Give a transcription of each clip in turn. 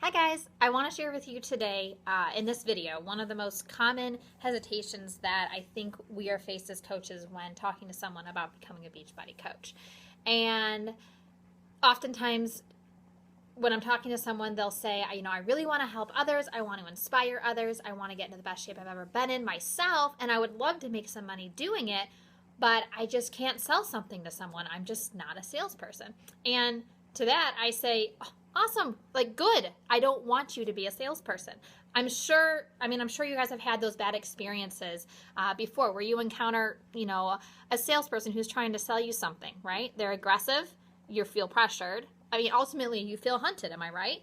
Hi guys, I want to share with you today in this video one of the most common hesitations that I think we are faced as coaches when talking to someone about becoming a Beachbody coach. And oftentimes when I'm talking to someone, they'll say, I really want to help others, I want to inspire others, I want to get into the best shape I've ever been in myself, and I would love to make some money doing it, but I just can't sell something to someone. I'm just not a salesperson. And to that, I say, awesome, good. I don't want you to be a salesperson. I'm sure you guys have had those bad experiences before where you encounter, a salesperson who's trying to sell you something, right? They're aggressive, you feel pressured. Ultimately, you feel hunted, am I right?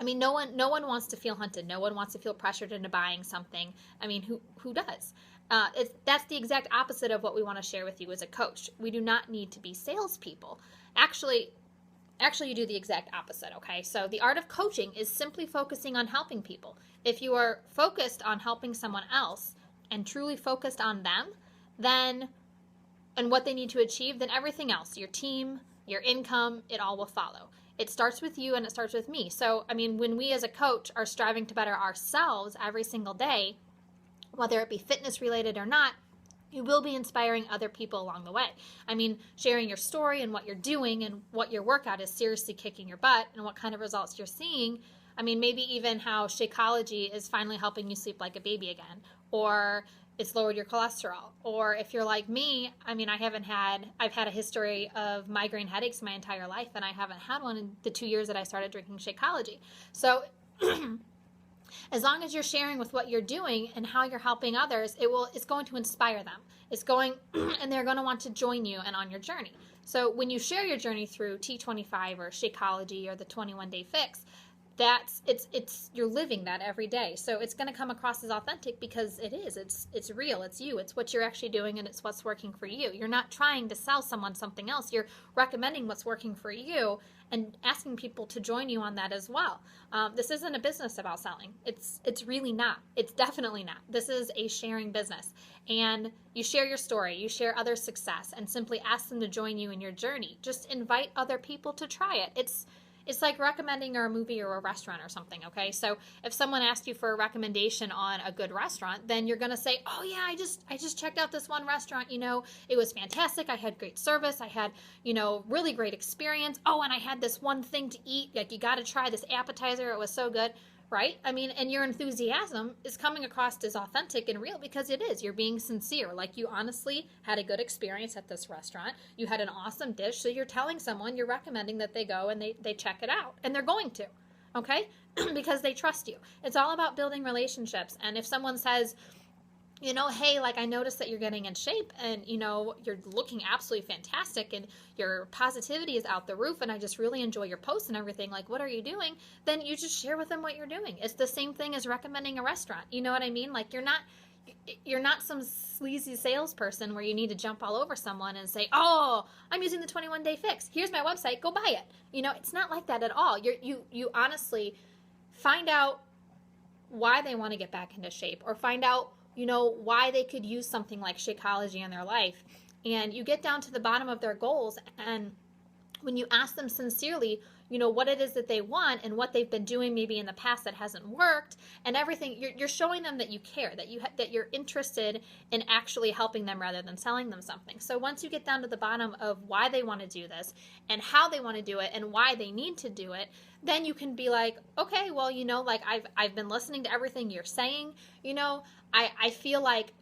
No one wants to feel hunted. No one wants to feel pressured into buying something. Who does? That's the exact opposite of what we want to share with you as a coach. We do not need to be salespeople. Actually, you do the exact opposite, okay? So the art of coaching is simply focusing on helping people. If you are focused on helping someone else and truly focused on them, and what they need to achieve, then everything else, your team, your income, it all will follow. It starts with you and it starts with me. So, when we as a coach are striving to better ourselves every single day, whether it be fitness related or not, you will be inspiring other people along the way. Sharing your story and what you're doing and what your workout is seriously kicking your butt and what kind of results you're seeing. Maybe even how Shakeology is finally helping you sleep like a baby again, or it's lowered your cholesterol. Or if you're like me, I've had a history of migraine headaches my entire life, and I haven't had one in the 2 years that I started drinking Shakeology. So as long as you're sharing with what you're doing and how you're helping others, it's going to inspire them. And they're going to want to join you and on your journey. So when you share your journey through T25 or Shakeology or the 21-day fix, you're living that every day. So it's going to come across as authentic because it is. It's real. It's you. It's what you're actually doing, and it's what's working for you. You're not trying to sell someone something else. You're recommending what's working for you and asking people to join you on that as well. This isn't a business about selling. It's really not. It's definitely not. This is a sharing business. And you share your story, you share other success, and simply ask them to join you in your journey. Just invite other people to try it. It's like recommending a movie or a restaurant or something, okay? So if someone asks you for a recommendation on a good restaurant, then you're going to say, oh yeah, I just checked out this one restaurant, it was fantastic. I had great service. I had, really great experience. Oh, and I had this one thing to eat. You got to try this appetizer. It was so good. Right? And your enthusiasm is coming across as authentic and real because it is. You're being sincere. Like you honestly had a good experience at this restaurant. You had an awesome dish. So you're telling someone, you're recommending that they go and they check it out. And they're going to. Okay? Because they trust you. It's all about building relationships. And if someone says, hey, I noticed that you're getting in shape and, you're looking absolutely fantastic and your positivity is out the roof and I just really enjoy your posts and everything. What are you doing? Then you just share with them what you're doing. It's the same thing as recommending a restaurant. You know what I mean? You're not some sleazy salesperson where you need to jump all over someone and say, oh, I'm using the 21-day fix. Here's my website. Go buy it. It's not like that at all. You honestly find out why they want to get back into shape or find out why they could use something like Shakeology in their life. And you get down to the bottom of their goals. And when you ask them sincerely, what it is that they want and what they've been doing maybe in the past that hasn't worked and everything, you're showing them that you care, that you're interested in actually helping them rather than selling them something. So once you get down to the bottom of why they want to do this and how they want to do it and why they need to do it, then you can be like, okay, well, I've been listening to everything you're saying. I feel like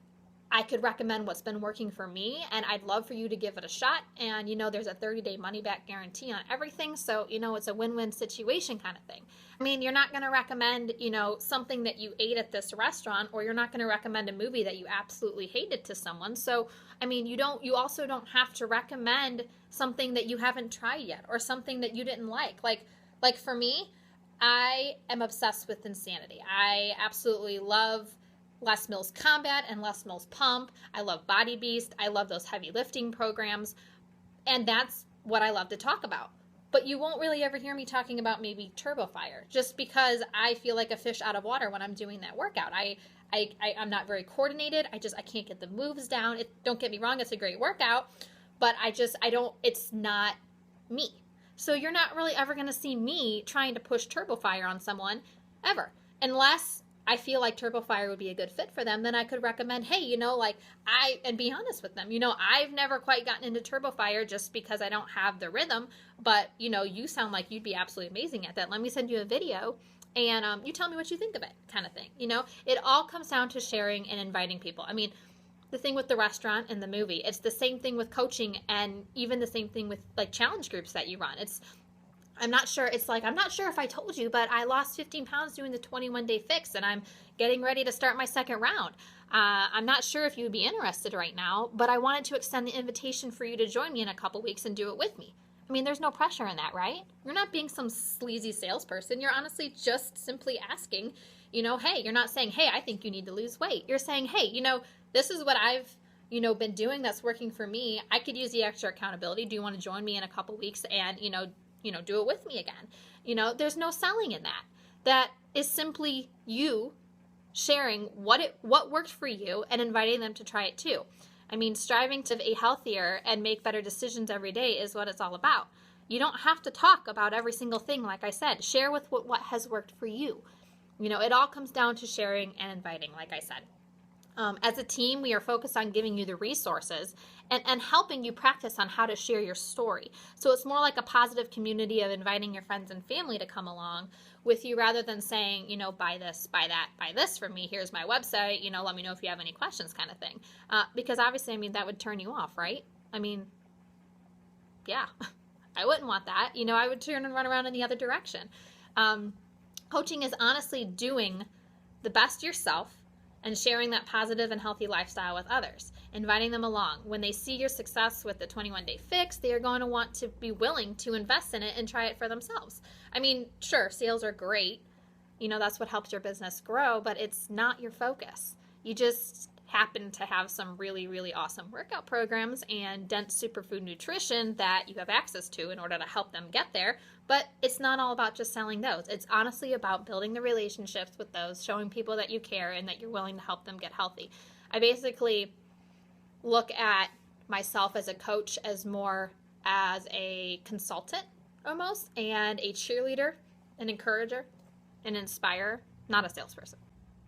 I could recommend what's been working for me, and I'd love for you to give it a shot. And, there's a 30-day money-back guarantee on everything. So, it's a win-win situation kind of thing. You're not going to recommend, something that you ate at this restaurant, or you're not going to recommend a movie that you absolutely hated to someone. So, you also don't have to recommend something that you haven't tried yet or something that you didn't like. Like for me, I am obsessed with Insanity. I absolutely love Les Mills Combat and Les Mills Pump. I love Body Beast. I love those heavy lifting programs. And that's what I love to talk about. But you won't really ever hear me talking about maybe Turbo Fire, just because I feel like a fish out of water when I'm doing that workout. I'm not very coordinated. I can't get the moves down. Don't get me wrong, it's a great workout, but it's not me. So you're not really ever going to see me trying to push TurboFire on someone ever, unless I feel like TurboFire would be a good fit for them. Then I could recommend, hey, and be honest with them. I've never quite gotten into TurboFire just because I don't have the rhythm, but you sound like you'd be absolutely amazing at that. Let me send you a video and you tell me what you think of it, kind of thing. It all comes down to sharing and inviting people. I mean, the thing with the restaurant and the movie, it's the same thing with coaching, and even the same thing with like challenge groups that you run. I'm not sure if I told you, but I lost 15 pounds doing the 21-day fix, and I'm getting ready to start my second round. I'm not sure if you would be interested right now, but I wanted to extend the invitation for you to join me in a couple weeks and do it with me. I mean, there's no pressure in that, right? You're not being some sleazy salesperson. You're honestly just simply asking, hey, you're not saying, hey, I think you need to lose weight. You're saying, hey, this is what I've, been doing that's working for me. I could use the extra accountability. Do you want to join me in a couple weeks and, do it with me again? There's no selling in that. That is simply you sharing what worked for you and inviting them to try it too. I mean, striving to be healthier and make better decisions every day is what it's all about. You don't have to talk about every single thing, like I said. Share with what has worked for you. It all comes down to sharing and inviting, like I said. As a team, we are focused on giving you the resources and helping you practice on how to share your story. So it's more like a positive community of inviting your friends and family to come along with you rather than saying, buy this, buy that, buy this from me. Here's my website. Let me know if you have any questions, kind of thing. Because obviously, that would turn you off, right? Yeah, I wouldn't want that. I would turn and run around in the other direction. Coaching is honestly doing the best yourself and sharing that positive and healthy lifestyle with others, inviting them along. When they see your success with the 21-day fix, they are going to want to be willing to invest in it and try it for themselves. Sure, sales are great. That's what helps your business grow, but it's not your focus. You just happen to have some really, really awesome workout programs and dense superfood nutrition that you have access to in order to help them get there. But it's not all about just selling those. It's honestly about building the relationships with those, showing people that you care and that you're willing to help them get healthy. I basically look at myself as a coach as more as a consultant almost, and a cheerleader, an encourager, an inspirer, not a salesperson.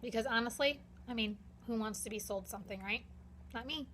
Because honestly, who wants to be sold something, right? Not me.